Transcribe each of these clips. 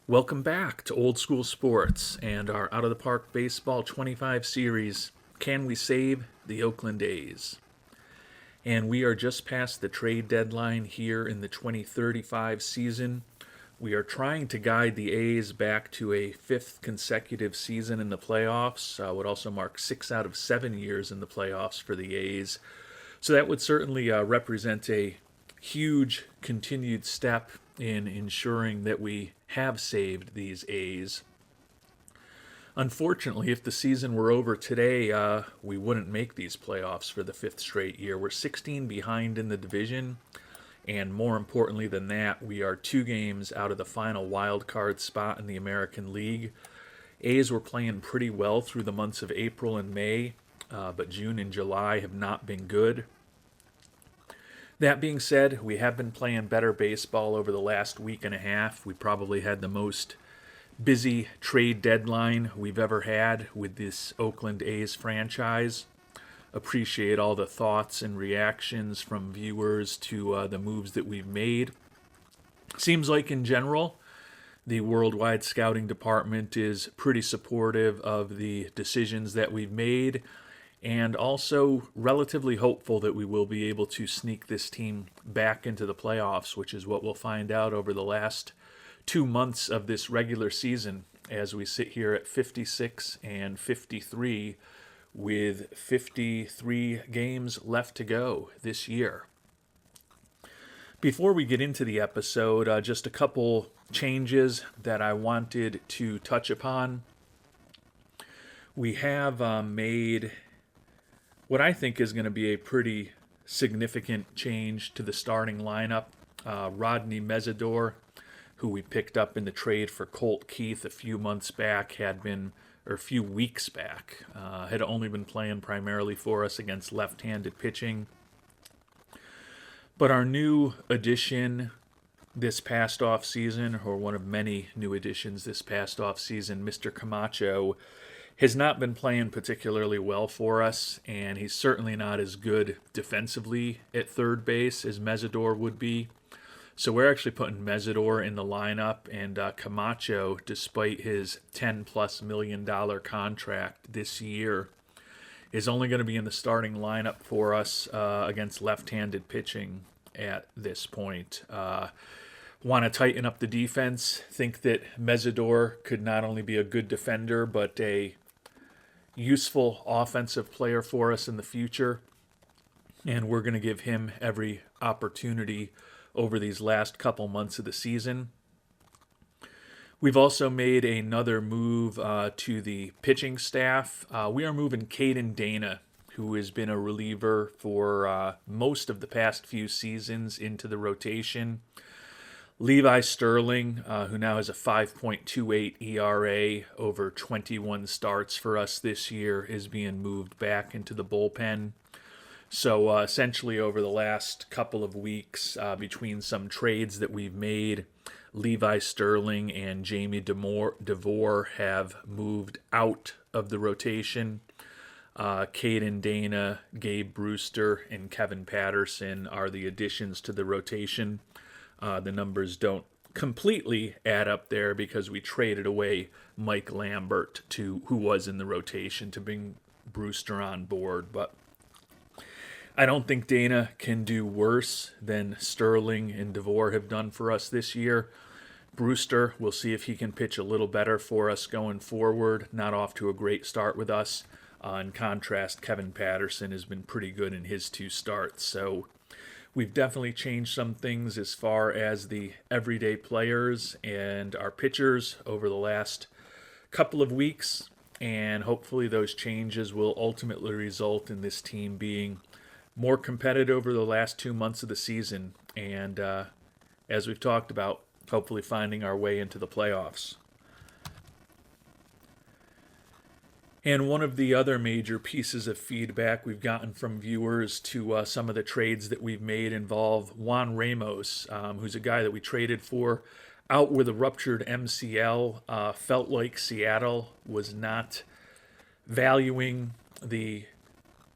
Welcome back to Old School Sports and our Out of the Park Baseball 25 series, Can We Save the Oakland A's? And we are just past the trade deadline here in the 2035 season. We are trying to guide the A's back to a fifth consecutive season in the playoffs, would also mark 6 out of 7 years in the playoffs for the A's. So that would certainly represent a huge continued step in ensuring that we have saved these A's. Unfortunately, if the season were over today, we wouldn't make these playoffs for the fifth straight year. We're 16 behind in the division, and more importantly than that, we are 2 games out of the final wild card spot in the American League. A's were playing pretty well through the months of April and May, but June and July have not been good. That being said, we have been playing better baseball over the last week and a half. We probably had the most busy trade deadline we've ever had with this Oakland A's franchise. Appreciate all the thoughts and reactions from viewers to the moves that we've made. Seems like in general, the worldwide scouting department is pretty supportive of the decisions that we've made, and also relatively hopeful that we will be able to sneak this team back into the playoffs, which is what we'll find out over the last 2 months of this regular season as we sit here at 56 and 53 with 53 games left to go this year. Before we get into the episode, just a couple changes that I wanted to touch upon. We have made what I think is going to be a pretty significant change to the starting lineup. Rodney Mesidor, who we picked up in the trade for Colt Keith a few weeks back, had only been playing primarily for us against left-handed pitching. But our new addition this past offseason, or one of many new additions this past offseason, Mr. Camacho, has not been playing particularly well for us, and he's certainly not as good defensively at third base as Mesidor would be. So we're actually putting Mesidor in the lineup, and Camacho, despite his $10+ million contract this year, is only going to be in the starting lineup for us against left-handed pitching at this point. Want to tighten up the defense. Think that Mesidor could not only be a good defender, but a useful offensive player for us in the future, and we're going to give him every opportunity over these last couple months of the season. We've also made another move to the pitching staff. We are moving Caden Dana, who has been a reliever for most of the past few seasons, into the rotation. Levi Sterling, who now has a 5.28 ERA over 21 starts for us this year, is being moved back into the bullpen. So essentially over the last couple of weeks, between some trades that we've made, Levi Sterling and Jamie DeVore have moved out of the rotation. Caden Dana, Gabe Brewster, and Kevin Patterson are the additions to the rotation. The numbers don't completely add up there because we traded away Mike Lambert, who was in the rotation, to bring Brewster on board. But I don't think Dana can do worse than Sterling and DeVore have done for us this year. Brewster, we'll see if he can pitch a little better for us going forward. Not off to a great start with us. In contrast, Kevin Patterson has been pretty good in his 2 starts. So we've definitely changed some things as far as the everyday players and our pitchers over the last couple of weeks, and hopefully those changes will ultimately result in this team being more competitive over the last 2 months of the season, and as we've talked about, hopefully finding our way into the playoffs. And one of the other major pieces of feedback we've gotten from viewers to some of the trades that we've made involve Juan Ramos, who's a guy that we traded for out with a ruptured MCL. Felt like Seattle was not valuing the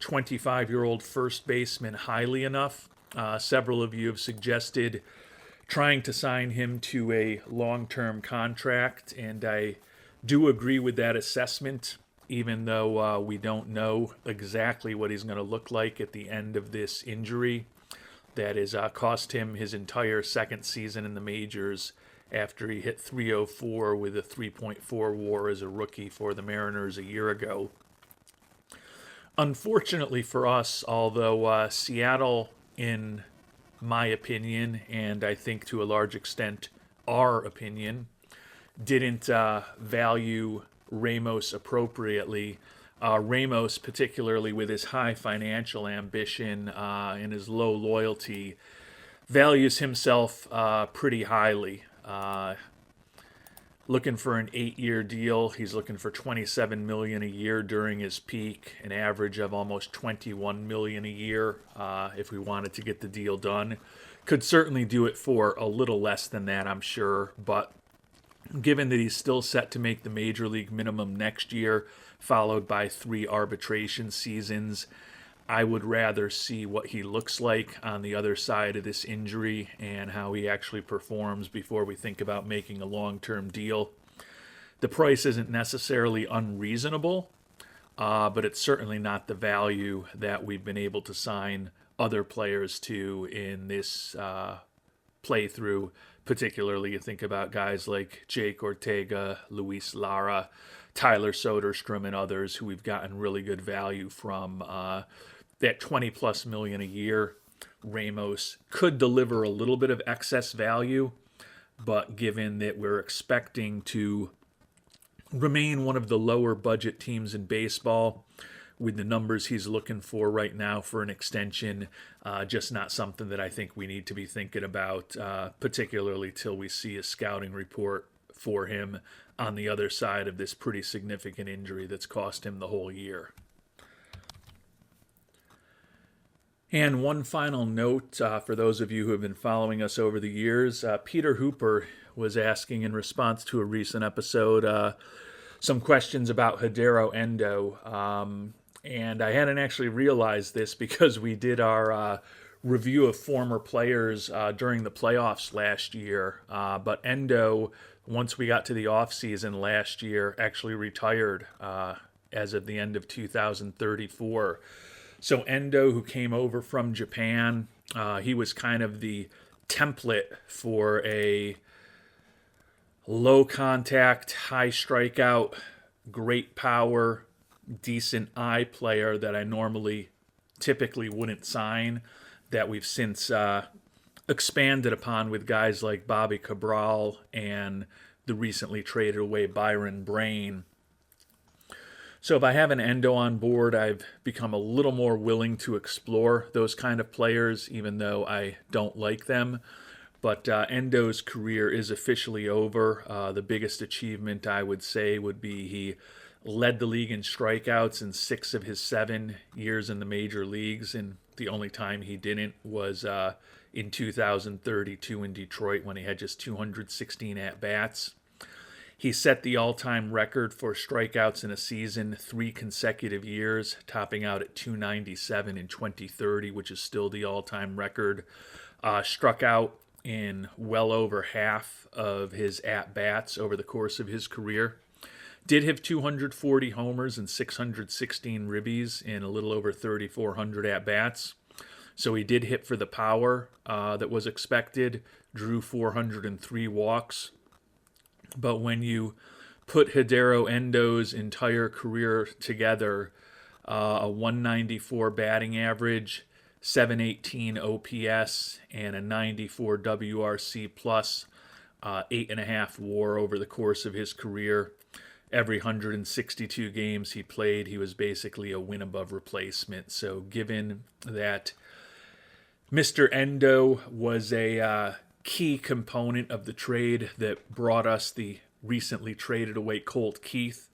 25-year-old first baseman highly enough. Several of you have suggested trying to sign him to a long-term contract, and I do agree with that assessment, even though we don't know exactly what he's going to look like at the end of this injury that has cost him his entire second season in the majors after he hit 304 with a 3.4 WAR as a rookie for the Mariners a year ago. Unfortunately for us, although Seattle, in my opinion, and I think to a large extent our opinion, didn't value Ramos appropriately. Ramos, particularly with his high financial ambition and his low loyalty, values himself pretty highly. Looking for an 8-year deal. He's looking for $27 million a year during his peak, an average of almost $21 million a year if we wanted to get the deal done. Could certainly do it for a little less than that, I'm sure, but given that he's still set to make the major league minimum next year, followed by 3 arbitration seasons, I would rather see what he looks like on the other side of this injury and how he actually performs before we think about making a long-term deal. The price isn't necessarily unreasonable, but it's certainly not the value that we've been able to sign other players to in this playthrough. Particularly, you think about guys like Jake Ortega, Luis Lara, Tyler Soderstrom, and others who we've gotten really good value from. That $20+ million a year, Ramos could deliver a little bit of excess value, but given that we're expecting to remain one of the lower budget teams in baseball, with the numbers he's looking for right now for an extension, just not something that I think we need to be thinking about, particularly till we see a scouting report for him on the other side of this pretty significant injury that's cost him the whole year. And one final note for those of you who have been following us over the years, Peter Hooper was asking in response to a recent episode some questions about Hidero Endo. And I hadn't actually realized this because we did our review of former players during the playoffs last year. But Endo, once we got to the offseason last year, actually retired as of the end of 2034. So Endo, who came over from Japan, he was kind of the template for a low contact, high strikeout, great power, decent eye player that I typically wouldn't sign, that we've since expanded upon with guys like Bobby Cabral and the recently traded away Byron Brain. So if I have an Endo on board, I've become a little more willing to explore those kind of players, even though I don't like them. But Endo's career is officially over. The biggest achievement, I would say, would be he led the league in strikeouts in 6 of his 7 years in the major leagues, and the only time he didn't was in 2032 in Detroit when he had just 216 at-bats. He set the all-time record for strikeouts in a season 3 consecutive years, topping out at 297 in 2030, which is still the all-time record. Struck out in well over half of his at-bats over the course of his career. Did have 240 homers and 616 ribbies in a little over 3,400 at-bats. So he did hit for the power that was expected, drew 403 walks. But when you put Hidero Endo's entire career together, a 194 batting average, 718 OPS, and a 94 WRC plus, 8.5 WAR over the course of his career, every 162 games he played, he was basically a win above replacement. So given that Mr. Endo was a key component of the trade that brought us the recently traded away Colt Keith,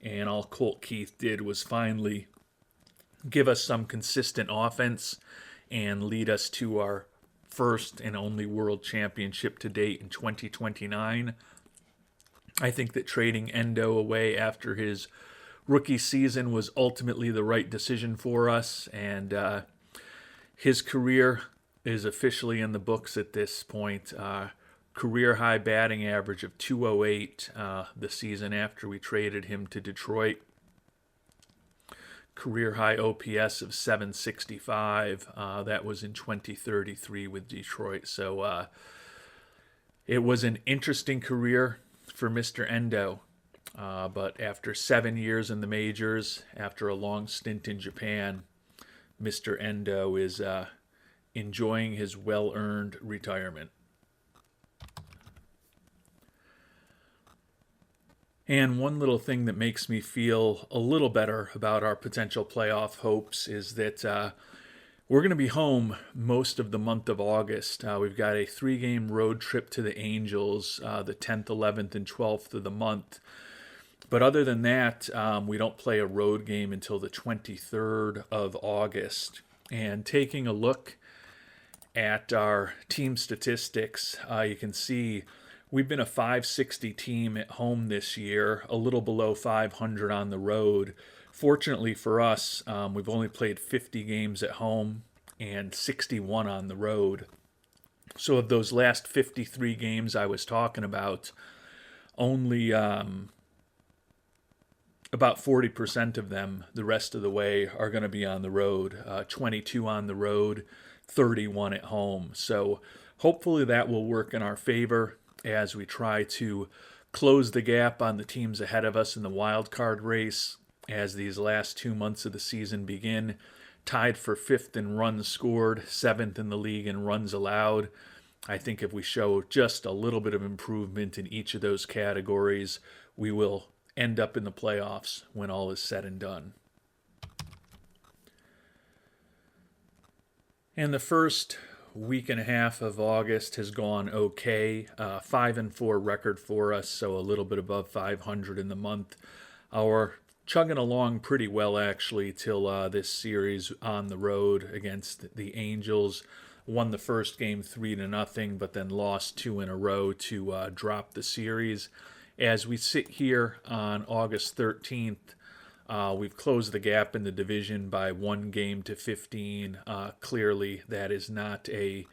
and all Colt Keith did was finally give us some consistent offense and lead us to our first and only world championship to date in 2029. I think that trading Endo away after his rookie season was ultimately the right decision for us, and his career is officially in the books at this point. Career high batting average of 208 the season after we traded him to Detroit. Career high OPS of 765. That was in 2033 with Detroit. So it was an interesting career for Mr. Endo. But after 7 years in the majors, after a long stint in Japan, Mr. Endo is enjoying his well-earned retirement. And one little thing that makes me feel a little better about our potential playoff hopes is that we're going to be home most of the month of August. We've got a 3-game road trip to the Angels the 10th, 11th, and 12th of the month. But other than that, we don't play a road game until the 23rd of August. And taking a look at our team statistics, you can see we've been a 560 team at home this year, a little below 500 on the road. Fortunately for us, we've only played 50 games at home and 61 on the road. So of those last 53 games I was talking about, only about 40% of them, the rest of the way, are going to be on the road. 22 on the road, 31 at home. So hopefully that will work in our favor as we try to close the gap on the teams ahead of us in the wild card race as these last 2 months of the season begin. Tied for 5th in runs scored, 7th in the league in runs allowed. I think if we show just a little bit of improvement in each of those categories, we will end up in the playoffs when all is said and done. And the first week and a half of August has gone okay. 5-4 record for us, so a little bit above 500 in the month. We're chugging along pretty well, actually, till this series on the road against the Angels. Won the first game 3-0, but then lost 2 in a row to drop the series. As we sit here on August 13th, we've closed the gap in the division by 1 game to 15. Clearly, that is not a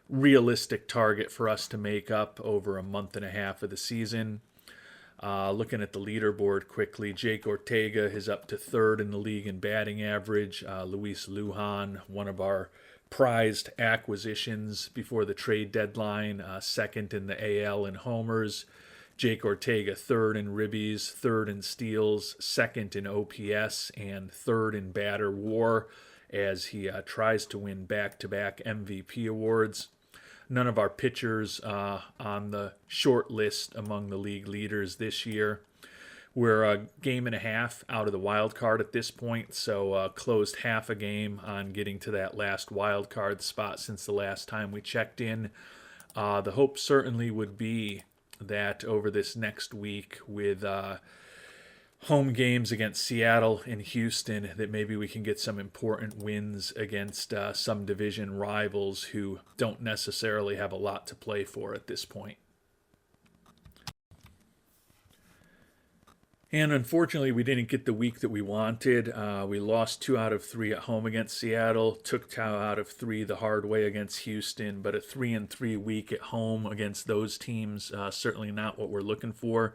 realistic target for us to make up over a month and a half of the season. Looking at the leaderboard quickly, Jake Ortega is up to 3rd in the league in batting average. Luis Lujan, one of our prized acquisitions before the trade deadline, 2nd in the AL in homers. Jake Ortega, 3rd in ribbies, 3rd in steals, 2nd in OPS, and 3rd in batter WAR as he tries to win back-to-back MVP awards. None of our pitchers on the short list among the league leaders this year. We're a game and a half out of the wild card at this point, so closed half a game on getting to that last wild card spot since the last time we checked in. The hope certainly would be that over this next week with home games against Seattle and Houston, that maybe we can get some important wins against some division rivals who don't necessarily have a lot to play for at this point. And unfortunately, we didn't get the week that we wanted. We lost 2 out of 3 at home against Seattle, took 2 out of 3 the hard way against Houston, but a 3-3 week at home against those teams, certainly not what we're looking for.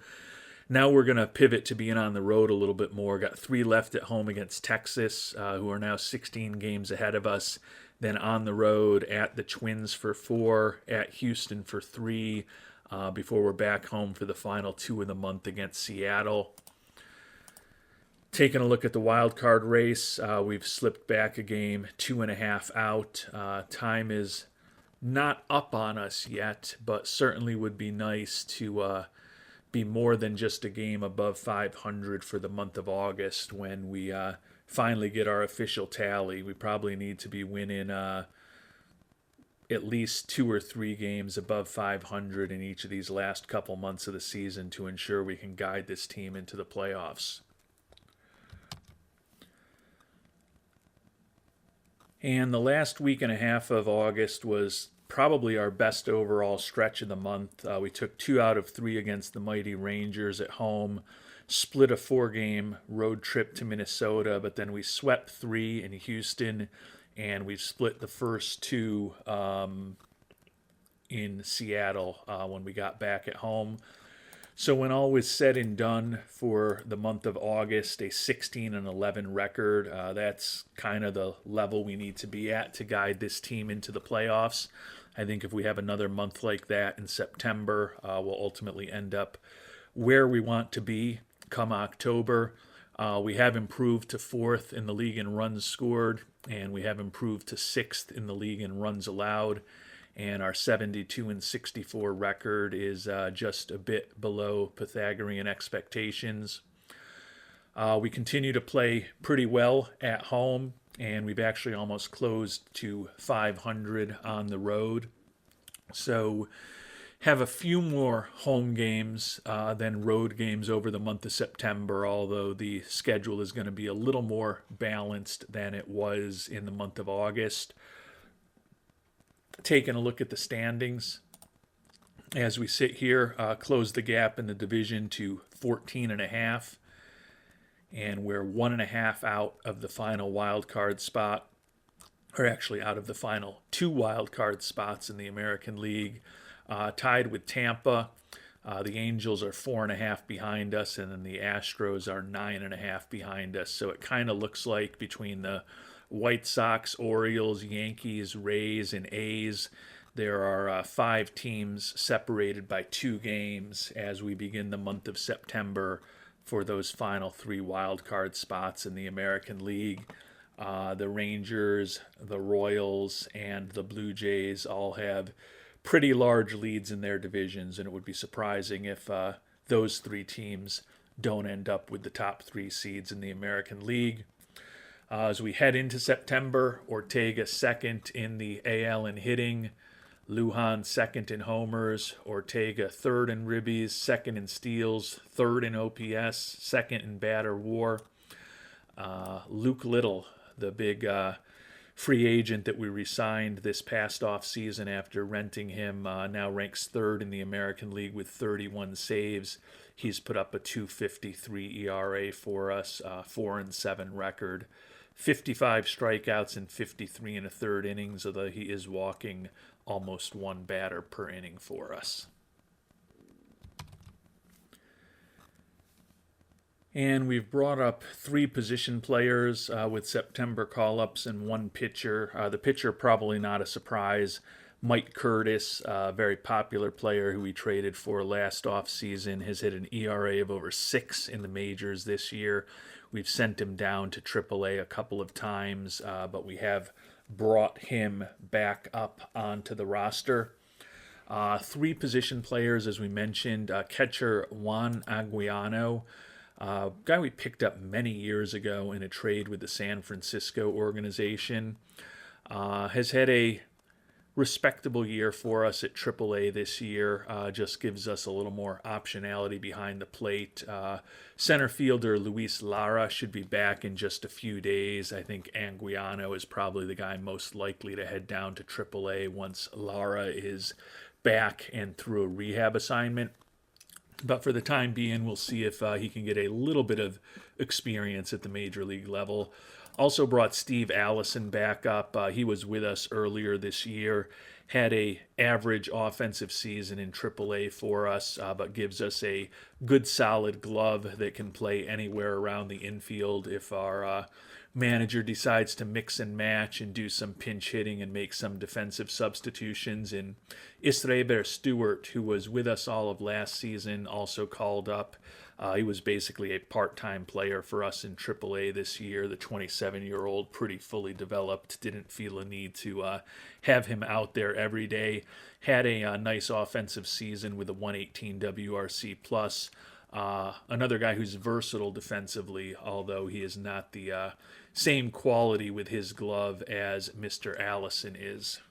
Now we're going to pivot to being on the road a little bit more. Got 3 left at home against Texas, who are now 16 games ahead of us. Then on the road at the Twins for 4, at Houston for 3, before we're back home for the final 2 of the month against Seattle. Taking a look at the wild card race, we've slipped back a game, 2.5 out. Time is not up on us yet, but certainly would be nice to be more than just a game above 500 for the month of August when we finally get our official tally. We probably need to be winning at least 2 or 3 games above 500 in each of these last couple months of the season to ensure we can guide this team into the playoffs. And the last week and a half of August was probably our best overall stretch of the month. We took 2 out of 3 against the mighty Rangers at home, split a 4-game road trip to Minnesota, but then we swept 3 in Houston and we've split the first two in Seattle when we got back at home. So when all was said and done for the month of August, a 16-11 record, that's kind of the level we need to be at to guide this team into the playoffs. I think if we have another month like that in September, we'll ultimately end up where we want to be come October. We have improved to 4th in the league in runs scored, and we have improved to 6th in the league in runs allowed. And our 72-64 record is just a bit below Pythagorean expectations. We continue to play pretty well at home, and we've actually almost closed to 500 on the road. So have a few more home games than road games over the month of September, although the schedule is going to be a little more balanced than it was in the month of August. Taking a look at the standings as we sit here, close the gap in the division to 14.5, and we're 1.5 out of the final wild card spot, or actually out of the final 2 wild card spots in the American League, tied with Tampa. The Angels are 4.5 behind us, and then the Astros are 9.5 behind us. So it kind of looks like between the White Sox, Orioles, Yankees, Rays, and A's, there are 5 teams separated by 2 games as we begin the month of September for those final 3 wild card spots in the American League. The Rangers, the Royals, and the Blue Jays all have pretty large leads in their divisions, and it would be surprising if those 3 teams don't end up with the top 3 seeds in the American League. As we head into September, Ortega 2nd in the AL in hitting, Lujan 2nd in homers, Ortega 3rd in ribbies, 2nd in steals, 3rd in OPS, 2nd in batter WAR. Luke Little, the big free agent that we re-signed this past off season after renting him, now ranks 3rd in the American League with 31 saves. He's put up a 2.53 ERA for us, 4-7 record. 55 strikeouts in 53 1/3 innings, although he is walking almost 1 batter per inning for us. And we've brought up 3 position players with September call-ups and 1 pitcher. The pitcher, probably not a surprise. Mike Curtis, a very popular player who we traded for last offseason, has hit an ERA of over 6 in the majors this year. We've sent him down to AAA a couple of times, but we have brought him back up onto the roster. 3 position players, as we mentioned. Catcher Juan Aguiano, guy we picked up many years ago in a trade with the San Francisco organization, has had a respectable year for us at AAA this year. Just gives us a little more optionality behind the plate. Center fielder Luis Lara should be back in just a few days. I think Anguiano is probably the guy most likely to head down to AAA once Lara is back and through a rehab assignment. But for the time being, we'll see if he can get a little bit of experience at the major league level. Also brought Steve Allison back up. He was with us earlier this year. Had a average offensive season in AAA for us, but gives us a good solid glove that can play anywhere around the infield if our manager decides to mix and match and do some pinch hitting and make some defensive substitutions. And Isreber Stewart, who was with us all of last season, also called up. He was basically a part-time player for us in AAA this year. The 27-year-old, pretty fully developed, didn't feel a need to have him out there every day. Had a nice offensive season with a 118 WRC+. Another guy who's versatile defensively, although he is not the same quality with his glove as Mr. Allison is.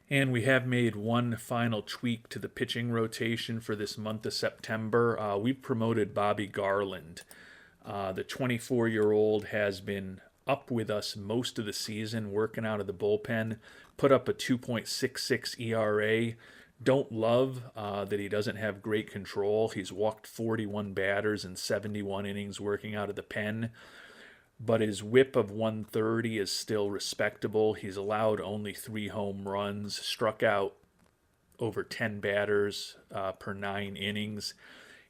And we have made one final tweak to the pitching rotation for this month of September. We promoted Bobby Garland. The 24-year-old has been up with us most of the season, working out of the bullpen, put up a 2.66 ERA. Don't love that he doesn't have great control. He's walked 41 batters in 71 innings working out of the pen. but his whip of 130 is still respectable. He's allowed only 3 home runs, struck out over 10 batters per 9 innings,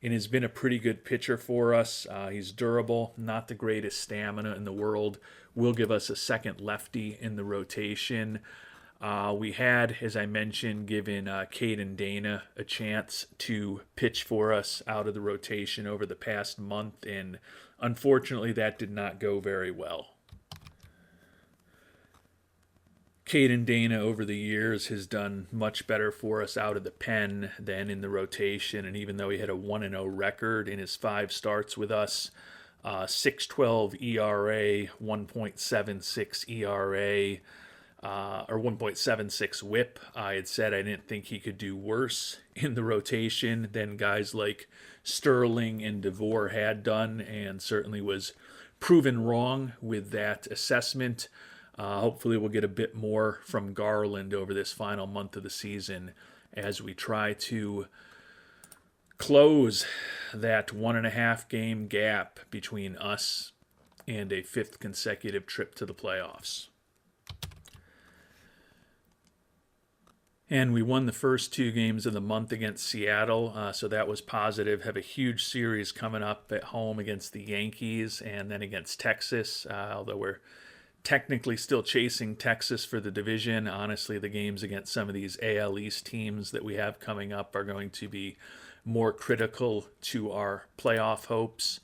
and has been a pretty good pitcher for us. He's durable, not the greatest stamina in the world. Will give us a second lefty in the rotation. We had, as I mentioned, given Caden Dana a chance to pitch for us out of the rotation over the past month, and unfortunately that did not go very well. Caden Dana over the years has done much better for us out of the pen than in the rotation, and even though he had a 1-0 record in his 5 starts with us, 6.12 ERA, 1.76 ERA, or 1.76 whip. I had said I didn't think he could do worse in the rotation than guys like Sterling and DeVore had done, and certainly was proven wrong with that assessment. Hopefully we'll get a bit more from Garland over this final month of the season as we try to close that 1.5 game gap between us and a 5th consecutive trip to the playoffs. And we won the first 2 games of the month against Seattle, so that was positive. Have a huge series coming up at home against the Yankees and then against Texas, although we're technically still chasing Texas for the division. Honestly, the games against some of these AL East teams that we have coming up are going to be more critical to our playoff hopes.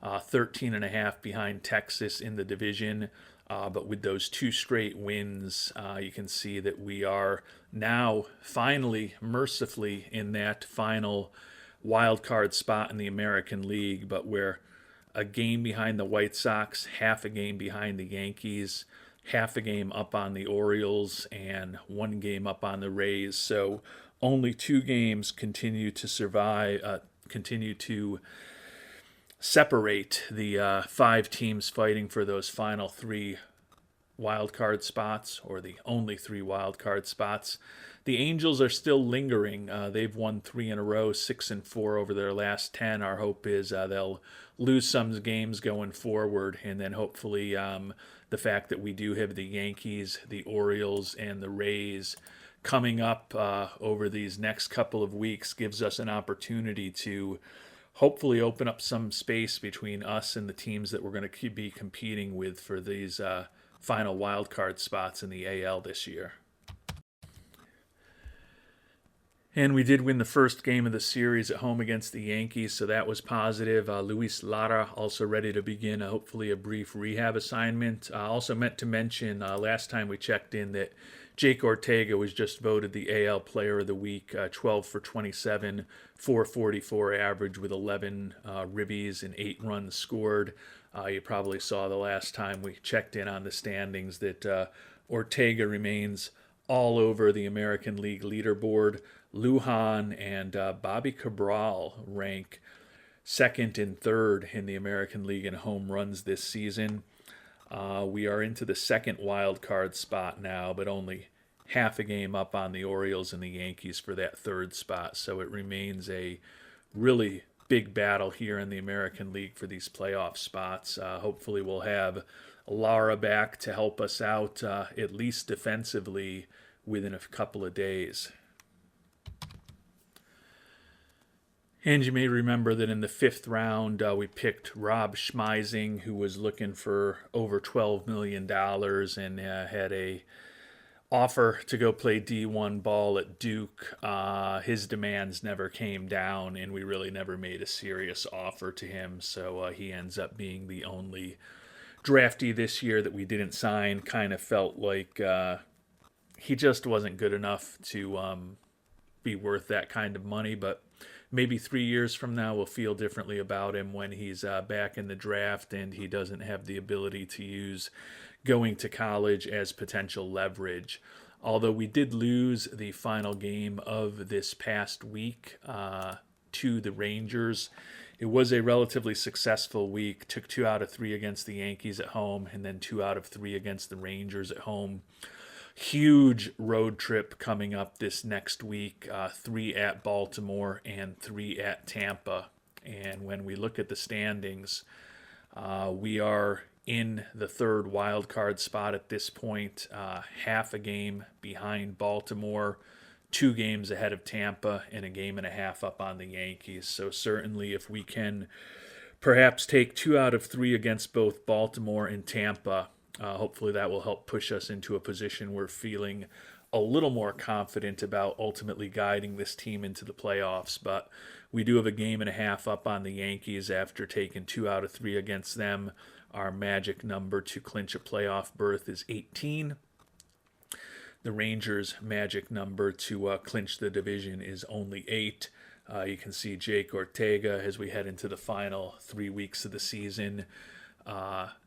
13.5 behind Texas in the division. But with those 2 straight wins, you can see that we are now finally, mercifully, in that final wild card spot in the American League. But we're a game behind the White Sox, half a game behind the Yankees, half a game up on the Orioles, and 1 game up on the Rays. So only 2 games continue to survive, continue to separate the 5 teams fighting for those final 3 wild card spots, or the only 3 wild card spots. The Angels are still lingering. They've won 3 in a row, 6-4 over their last 10. Our hope is they'll lose some games going forward, and then hopefully the fact that we do have the Yankees, the Orioles, and the Rays coming up over these next couple of weeks gives us an opportunity to hopefully open up some space between us and the teams that we're going to be competing with for these final wild card spots in the AL this year. And we did win the first game of the series at home against the Yankees, so that was positive. Luis Lara also ready to begin hopefully a brief rehab assignment. Also meant to mention last time we checked in that Jake Ortega was just voted the AL Player of the Week, 12 for 27, 444 average with 11 ribbies and 8 runs scored. You probably saw the last time we checked in on the standings that Ortega remains all over the American League leaderboard. Lujan and Bobby Cabral rank 2nd and 3rd in the American League in home runs this season. We are into the 2nd wild card spot now, but only half a game up on the Orioles and the Yankees for that 3rd spot. So it remains a really big battle here in the American League for these playoff spots. Hopefully we'll have Lara back to help us out, at least defensively, within a couple of days. And you may remember that in the 5th round, we picked Rob Schmeising, who was looking for over $12 million and had a offer to go play D1 ball at Duke. His demands never came down, and we really never made a serious offer to him. So he ends up being the only draftee this year that we didn't sign. Kind of felt like he just wasn't good enough to be worth that kind of money, but maybe 3 years from now we'll feel differently about him when he's back in the draft and he doesn't have the ability to use going to college as potential leverage. Although we did lose the final game of this past week to the Rangers. It was a relatively successful week. Took 2 out of 3 against the Yankees at home and then 2 out of 3 against the Rangers at home. Huge road trip coming up this next week, 3 at Baltimore and 3 at Tampa. And when we look at the standings, we are in the third wild card spot at this point, half a game behind Baltimore, 2 games ahead of Tampa, and a game and a half up on the Yankees. So certainly if we can perhaps take 2 out of 3 against both Baltimore and Tampa, hopefully that will help push us into a position we're feeling a little more confident about ultimately guiding this team into the playoffs. But we do have a game and a half up on the Yankees after taking 2 out of 3 against them. Our magic number to clinch a playoff berth is 18. The Rangers' magic number to clinch the division is only 8. You can see Jake Ortega as we head into the final 3 weeks of the season.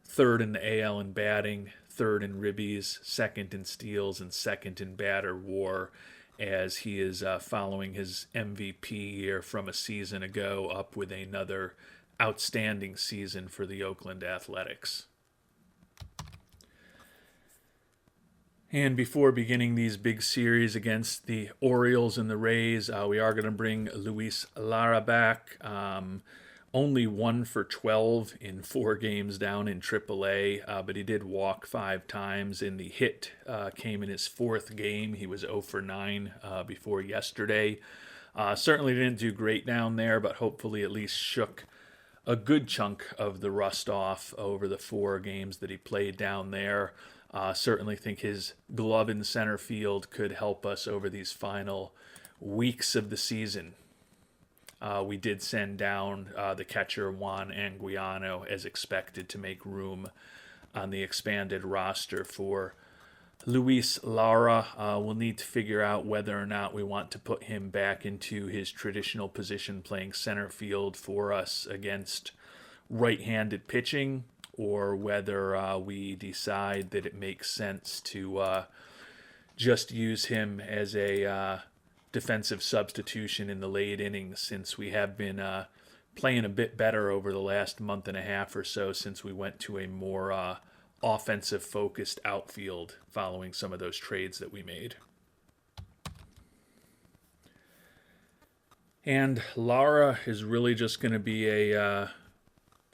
Third in the AL in batting, third in ribbies, second in steals, and second in batter WAR, as he is following his MVP year from a season ago up with another outstanding season for the Oakland Athletics. And before beginning these big series against the Orioles and the Rays, we are going to bring Luis Lara back. Only 1 for 12 in 4 games down in AAA, but he did walk 5 times, and the hit came in his 4th game. He was 0 for 9 before yesterday. Certainly didn't do great down there, but hopefully at least shook a good chunk of the rust off over the 4 games that he played down there. Certainly think his glove in center field could help us over these final weeks of the season. We did send down the catcher Juan Anguiano as expected to make room on the expanded roster for Luis Lara. We'll need to figure out whether or not we want to put him back into his traditional position playing center field for us against right-handed pitching, or whether we decide that it makes sense to just use him as a defensive substitution in the late innings, since we have been playing a bit better over the last month and a half or so since we went to a more offensive-focused outfield following some of those trades that we made. And Lara is really just going to be a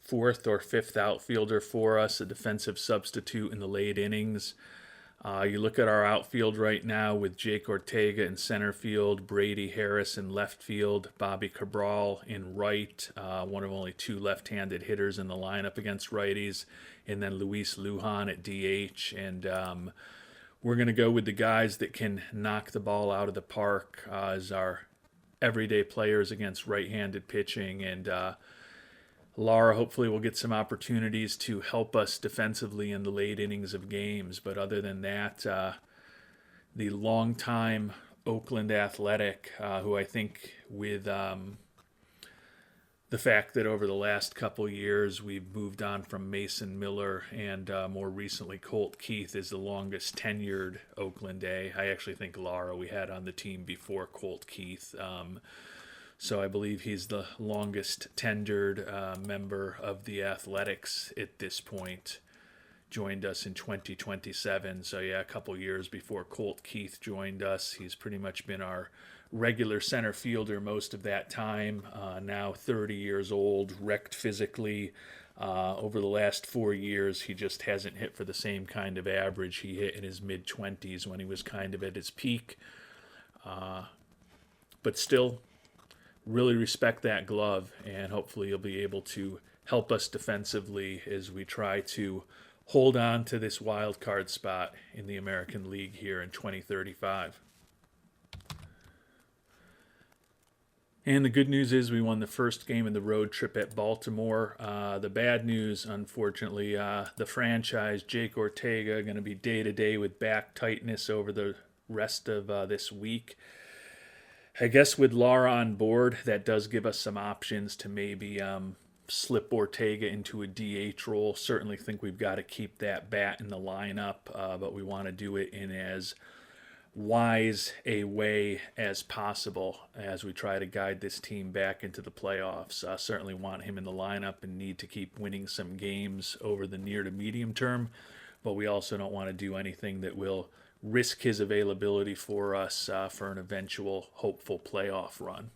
4th or 5th outfielder for us, a defensive substitute in the late innings. You look at our outfield right now with Jake Ortega in center field, Brady Harris in left field, Bobby Cabral in right, one of only 2 left-handed hitters in the lineup against righties, and then Luis Lujan at DH. And we're going to go with the guys that can knock the ball out of the park as our everyday players against right-handed pitching. And Lara hopefully will get some opportunities to help us defensively in the late innings of games. But other than that, the longtime Oakland Athletic, who I think with the fact that over the last couple years we've moved on from Mason Miller and more recently Colt Keith is the longest tenured Oakland A. I actually think Lara we had on the team before Colt Keith. So I believe he's the longest tenured member of the Athletics at this point. Joined us in 2027. So yeah, a couple years before Colt Keith joined us. He's pretty much been our regular center fielder most of that time. Now 30 years old, wrecked physically. Over the last 4 years, he just hasn't hit for the same kind of average he hit in his mid-20s when he was kind of at his peak. But still, really respect that glove, and hopefully you'll be able to help us defensively as we try to hold on to this wild card spot in the American League here in 2035. And the good news is we won the first game of the road trip at Baltimore. The bad news, unfortunately, the franchise, Jake Ortega, going to be day-to-day with back tightness over the rest of this week. I guess with Lara on board, that does give us some options to maybe slip Ortega into a DH role. Certainly think we've got to keep that bat in the lineup, but we want to do it in as wise a way as possible as we try to guide this team back into the playoffs. Certainly want him in the lineup and need to keep winning some games over the near to medium term, but we also don't want to do anything that will risk his availability for us for an eventual hopeful playoff run.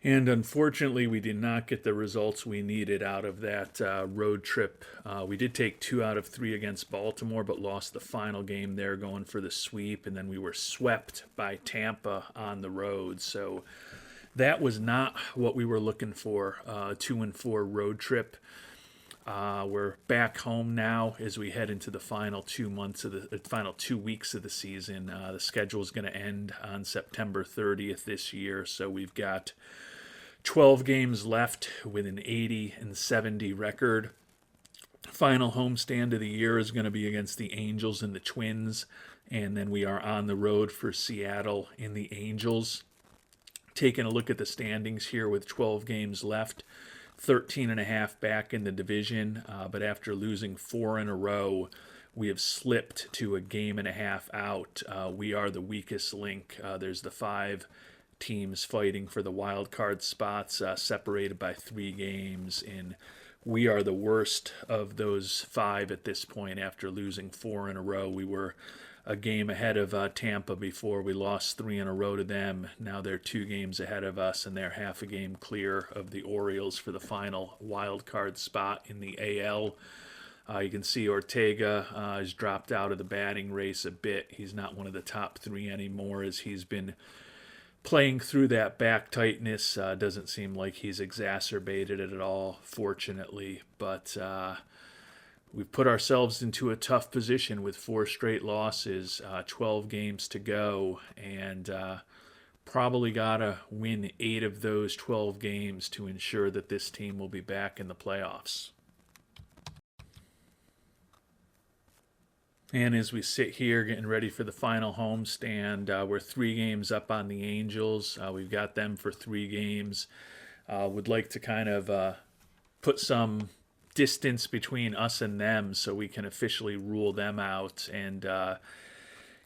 And unfortunately, we did not get the results we needed out of that road trip. We did take 2 out of 3 against Baltimore, but lost the final game there going for the sweep. And then we were swept by Tampa on the road. So that was not what we were looking for. 2-4 road trip. We're back home now as we head into the final 2 months of the final 2 weeks of the season. The schedule is going to end on September 30th this year, so we've got 12 games left with an 80-70 record. Final homestand of the year is going to be against the Angels and the Twins, and then we are on the road for Seattle in the Angels. Taking a look at the standings here with 12 games left. 13.5 back in the division, but after losing 4 in a row, we have slipped to a game and a half out. We are the weakest link. There's the 5 teams fighting for the wild card spots, separated by 3 games, and we are the worst of those 5 at this point. After losing 4 in a row, we were a game ahead of Tampa before we lost 3 in a row to them. Now they're 2 games ahead of us, and they're half a game clear of the Orioles for the final wild card spot in the AL. You can see Ortega has dropped out of the batting race a bit. He's not one of the top 3 anymore, as he's been playing through that back tightness. Doesn't seem like he's exacerbated it at all, fortunately, but we've put ourselves into a tough position with 4 straight losses, 12 games to go, and probably got to win 8 of those 12 games to ensure that this team will be back in the playoffs. And as we sit here getting ready for the final homestand, we're 3 games up on the Angels. We've got them for 3 games. Would like to kind of put some distance between us and them so we can officially rule them out and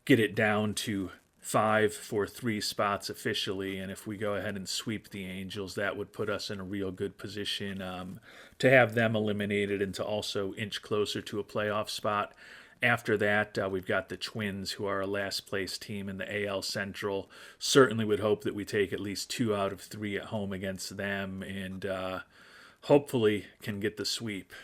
get it down to 5 for 3 spots officially. And if we go ahead and sweep the Angels, that would put us in a real good position to have them eliminated and to also inch closer to a playoff spot. After that, we've got the Twins, who are a last place team in the AL Central. Certainly would hope that we take at least 2 out of 3 at home against them, and hopefully can get the sweep.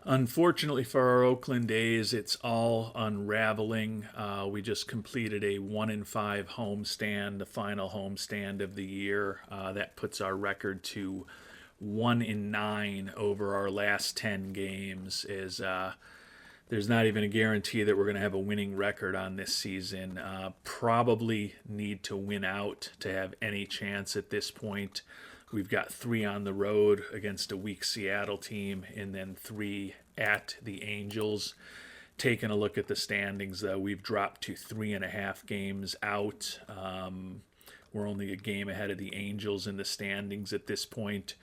Unfortunately for our Oakland A's, it's all unraveling. We just completed a 1-5 homestand, the final homestand of the year. That puts our record to 1-9 over our last 10 games. There's not even a guarantee that we're going to have a winning record on this season. Probably need to win out to have any chance at this point. We've got 3 on the road against a weak Seattle team, and then 3 at the Angels. Taking a look at the standings, though, we've dropped to 3.5 games out. We're only a game ahead of the Angels in the standings at this point.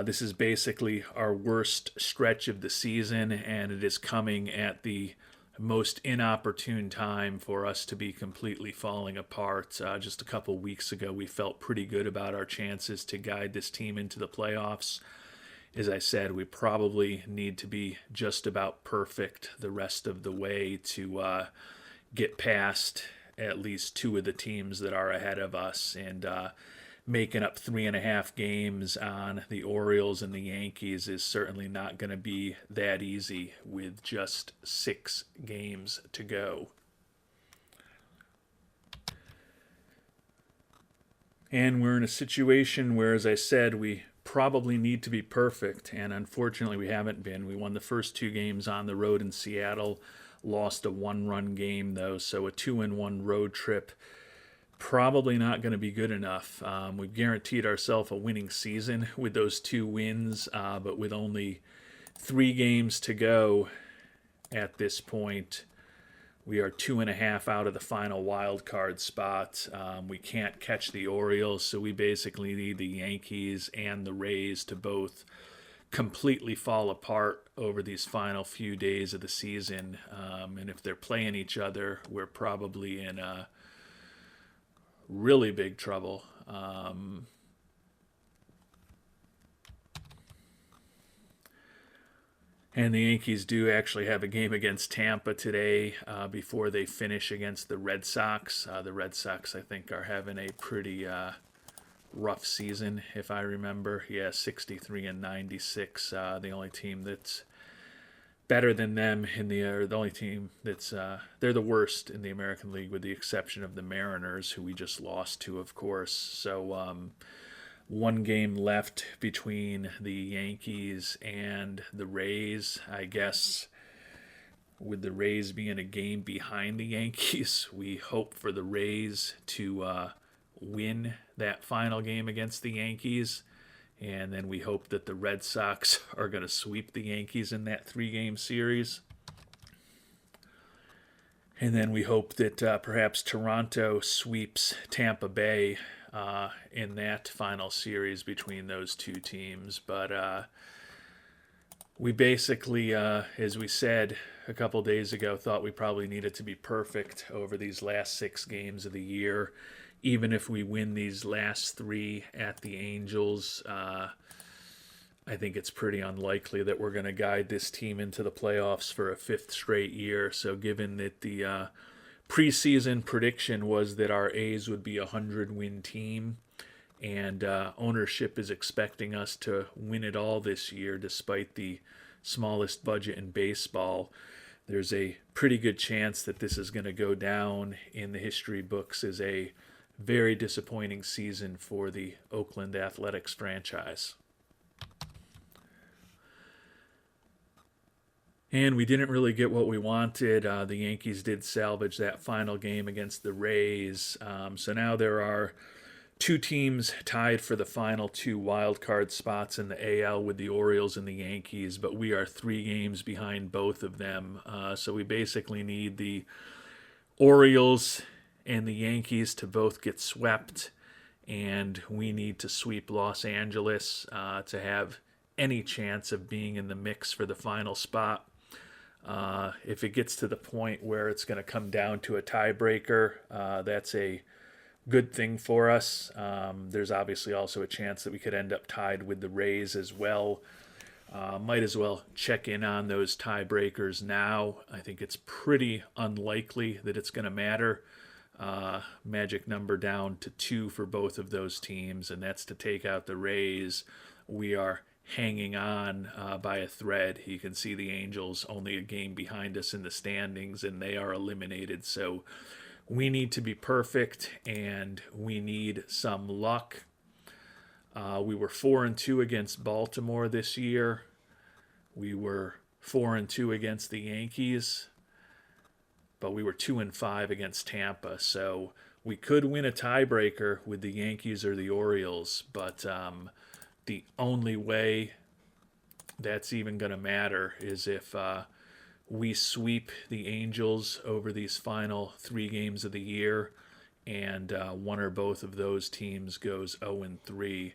This is basically our worst stretch of the season, and it is coming at the most inopportune time for us to be completely falling apart. Just a couple weeks ago, we felt pretty good about our chances to guide this team into the playoffs. As I said, we probably need to be just about perfect the rest of the way to get past at least 2 of the teams that are ahead of us, and making up 3.5 games on the Orioles and the Yankees is certainly not going to be that easy with just 6 games to go. And we're in a situation where, as I said, we probably need to be perfect, and unfortunately we haven't been. We won the first 2 games on the road in Seattle, lost a 1-run game though, so a 2-1 road trip probably not going to be good enough. We've guaranteed ourselves a winning season with those 2 wins, but with only 3 games to go at this point, we are 2.5 out of the final wild card spot. We can't catch the Orioles, so we basically need the Yankees and the Rays to both completely fall apart over these final few days of the season. And if they're playing each other, we're probably in really big trouble. And the Yankees do actually have a game against Tampa today before they finish against the Red Sox. The Red Sox, I think, are having a pretty rough season, if I remember. Yeah, 63 and 96. The only team that's better than them the only team that's they're the worst in the American League, with the exception of the Mariners, who we just lost to, of course. So one game left between the Yankees and the Rays. I guess with the Rays being a game behind the Yankees, we hope for the Rays to win that final game against the Yankees. And then we hope that the Red Sox are going to sweep the Yankees in that 3-game series. And then we hope that perhaps Toronto sweeps Tampa Bay in that final series between those two teams. But we basically, as we said a couple days ago, thought we probably needed to be perfect over these last 6 games of the year. Even if we win these last 3 at the Angels, I think it's pretty unlikely that we're going to guide this team into the playoffs for a 5th straight year. So given that the preseason prediction was that our A's would be a 100-win team, and ownership is expecting us to win it all this year despite the smallest budget in baseball, there's a pretty good chance that this is going to go down in the history books as a very disappointing season for the Oakland Athletics franchise. And we didn't really get what we wanted. The Yankees did salvage that final game against the Rays. So now there are 2 teams tied for the final 2 wild card spots in the AL with the Orioles and the Yankees, but we are 3 games behind both of them. So we basically need the Orioles and the Yankees to both get swept, and we need to sweep Los Angeles to have any chance of being in the mix for the final spot. If it gets to the point where it's going to come down to a tiebreaker, that's a good thing for us. There's obviously also a chance that we could end up tied with the Rays as well. Might as well check in on those tiebreakers now. I think it's pretty unlikely that it's going to matter. Magic number down to 2 for both of those teams, and that's to take out the Rays. We are hanging on by a thread. You can see the Angels only a game behind us in the standings, and they are eliminated. So we need to be perfect, and we need some luck. We were 4-2 against Baltimore this year. We were 4-2 against the Yankees, but we were 2-5 against Tampa. So we could win a tiebreaker with the Yankees or the Orioles, but the only way that's even going to matter is if we sweep the Angels over these final 3 games of the year, and one or both of those teams goes 0-3.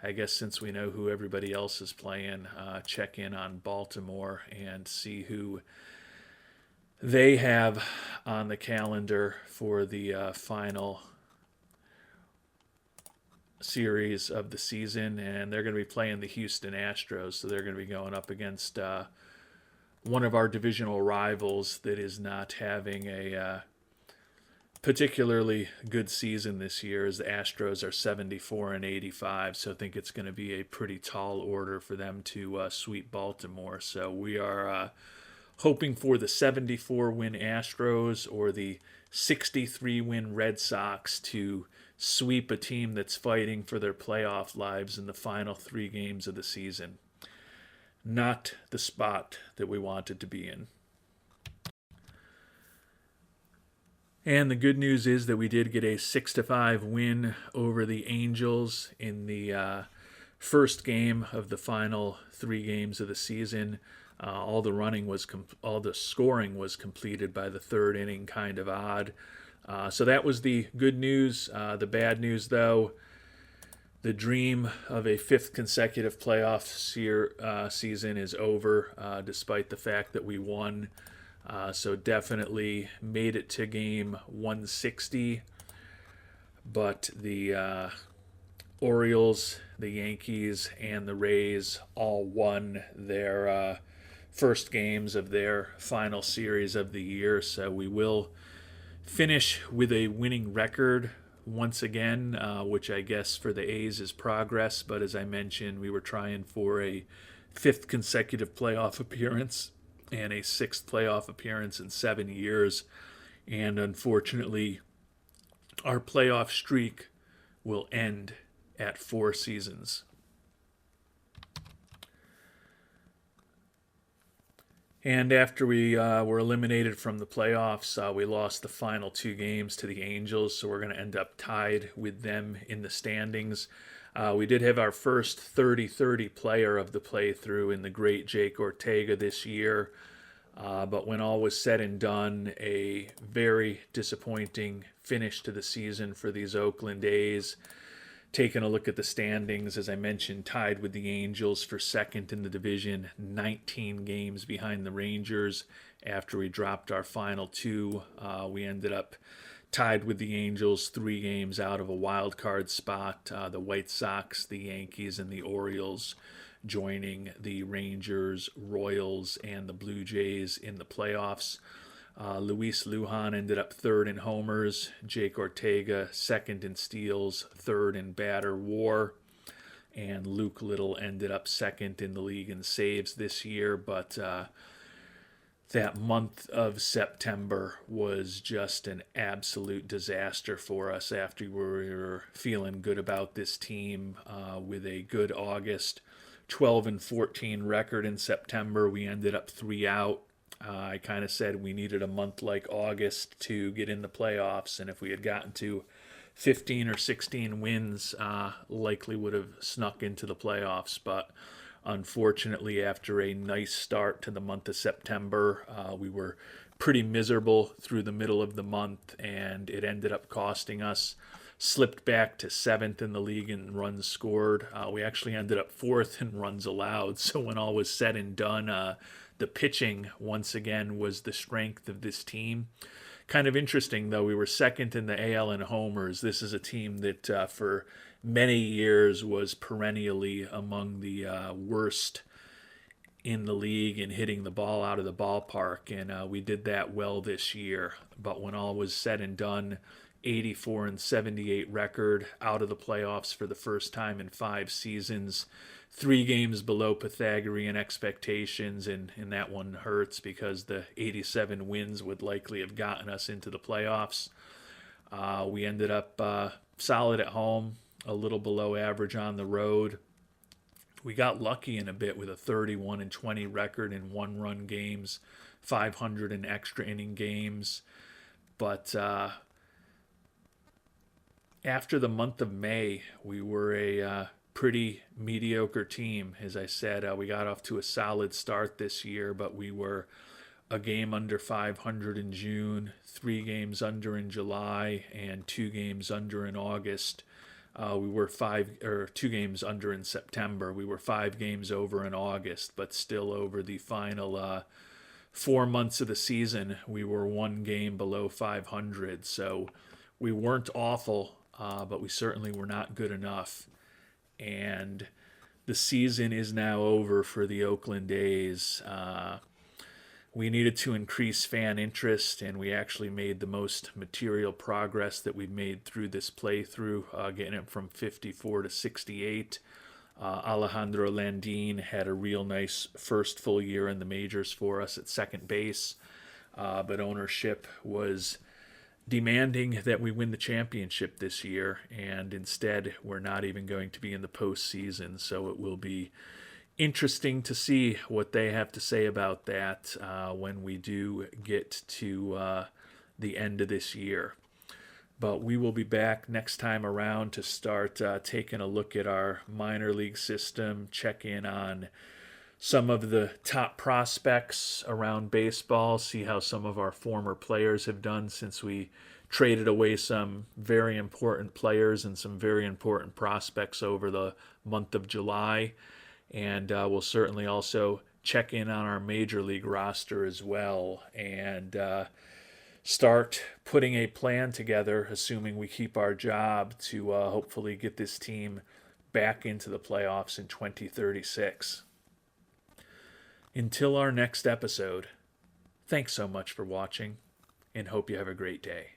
I guess since we know who everybody else is playing, check in on Baltimore and see who they have on the calendar for the final series of the season, and they're going to be playing the Houston Astros, so they're going to be going up against one of our divisional rivals that is not having a particularly good season this year, as the Astros are 74-85, so I think it's going to be a pretty tall order for them to sweep Baltimore. So we are hoping for the 74-win Astros or the 63-win Red Sox to sweep a team that's fighting for their playoff lives in the final 3 games of the season. Not the spot that we wanted to be in. And the good news is that we did get a 6-5 win over the Angels in the first game of the final 3 games of the season. All the scoring was completed by the 3rd inning, kind of odd. So that was the good news. The bad news, though, the dream of a 5th consecutive playoff season is over, despite the fact that we won. So definitely made it to game 160. But the Orioles, the Yankees, and the Rays all won their first games of their final series of the year. So we will finish with a winning record once again, which I guess for the A's is progress. But as I mentioned, we were trying for a fifth consecutive playoff appearance and a sixth playoff appearance in 7 years. And unfortunately, our playoff streak will end at 4 seasons. And after we were eliminated from the playoffs, we lost the final 2 games to the Angels, so we're going to end up tied with them in the standings. We did have our first 30-30 player of the playthrough in the great Jake Ortega this year, but when all was said and done, a very disappointing finish to the season for these Oakland A's. Taking a look at the standings, as I mentioned, tied with the Angels for second in the division, 19 games behind the Rangers. After we dropped our final 2, we ended up tied with the Angels, 3 games out of a wild card spot. The White Sox, the Yankees, and the Orioles joining the Rangers, Royals, and the Blue Jays in the playoffs. Luis Lujan ended up third in homers, Jake Ortega second in steals, third in batter war, and Luke Little ended up second in the league in saves this year. But that month of September was just an absolute disaster for us after we were feeling good about this team with a good August. 12-14 record in September. We ended up 3 out. I kind of said we needed a month like August to get in the playoffs, and if we had gotten to 15 or 16 wins, likely would have snuck into the playoffs. But unfortunately, after a nice start to the month of September, we were pretty miserable through the middle of the month, and it ended up costing us. Slipped back to 7th in the league in runs scored. We actually ended up 4th in runs allowed. So when all was said and done, the pitching, once again, was the strength of this team. Kind of interesting, though, we were second in the AL in homers. This is a team that for many years was perennially among the worst in the league in hitting the ball out of the ballpark, and we did that well this year. But when all was said and done, 84-78 record, out of the playoffs for the first time in 5 seasons. 3 games below Pythagorean expectations, and that one hurts because the 87 wins would likely have gotten us into the playoffs. We ended up solid at home, a little below average on the road. We got lucky in a bit with a 31-20 record in 1-run games, 500 in extra inning games. But after the month of May, we were a pretty mediocre team. As I said, we got off to a solid start this year, but we were a game under 500 in June, 3 games under in July, and 2 games under in August. We were 2 games under in September. We were 5 games over in August, but still over the final 4 months of the season, we were 1 game below 500. So we weren't awful, but we certainly were not good enough. And the season is now over for the Oakland A's. We needed to increase fan interest, and we actually made the most material progress that we've made through this playthrough, getting it from 54 to 68. Alejandro Landin had a real nice first full year in the majors for us at second base, but ownership was demanding that we win the championship this year, and instead we're not even going to be in the postseason, so it will be interesting to see what they have to say about that when we do get to the end of this year. But we will be back next time around to start taking a look at our minor league system, check in on some of the top prospects around baseball, see how some of our former players have done since we traded away some very important players and some very important prospects over the month of July. And we'll certainly also check in on our major league roster as well and start putting a plan together, assuming we keep our job, to hopefully get this team back into the playoffs in 2036. Until our next episode, thanks so much for watching, and hope you have a great day.